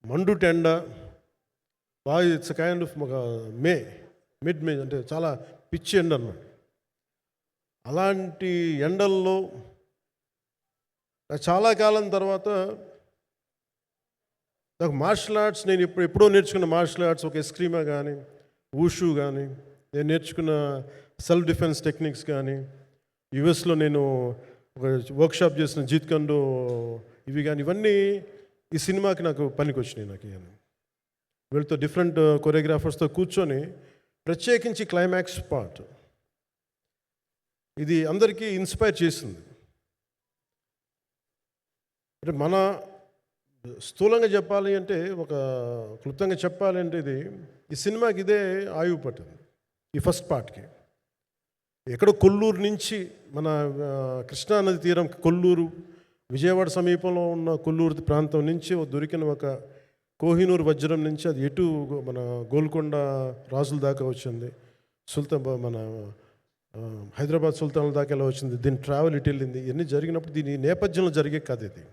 మండుటెండ బాగా it's kind of ఒక mid మే అంటే చాలా పిచ్చి ఎండ అన్నమాట. అలాంటి ఎండల్లో చాలా కాలం తర్వాత నాకు మార్షల్ ఆర్ట్స్, నేను ఎప్పుడో నేర్చుకున్న మార్షల్ ఆర్ట్స్, ఒక ఎస్క్రీమా కానీ, ఊషు కానీ, నేను నేర్చుకున్న సెల్ఫ్ డిఫెన్స్ టెక్నిక్స్ కానీ, యుఎస్లో నేను ఒక వర్క్షాప్ చేసిన జీత్ కండో ఇవి కానీ, ఇవన్నీ ఈ సినిమాకి నాకు పనికి వచ్చినాయి. నాకు వీళ్ళతో డిఫరెంట్ కొరియోగ్రాఫర్స్తో కూర్చొని ప్రత్యేకించి క్లైమాక్స్ పార్ట్ ఇది అందరికీ ఇన్స్పైర్ చేసింది. అంటే మన స్థూలంగా చెప్పాలి అంటే, ఒక క్లుప్తంగా చెప్పాలి అంటే, ఈ సినిమాకి ఇదే ఆయువు పట్టింది. ఈ ఫస్ట్ పార్ట్కి ఎక్కడో కొల్లూరు నుంచి, మన కృష్ణానది తీరం కొల్లూరు, విజయవాడ సమీపంలో ఉన్న కొల్లూరు ప్రాంతం నుంచి దొరికిన ఒక కోహినూరు వజ్రం నుంచి అది ఎటు మన గోల్కొండ రాజుల దాకా వచ్చింది, మన హైదరాబాద్ సుల్తాన్ల దాకా ఎలా వచ్చింది, దీని ట్రావెల్ ఇటు వెళ్ళింది, ఇవన్నీ జరిగినప్పుడు దీని నేపథ్యంలో జరిగే కథ ఇది.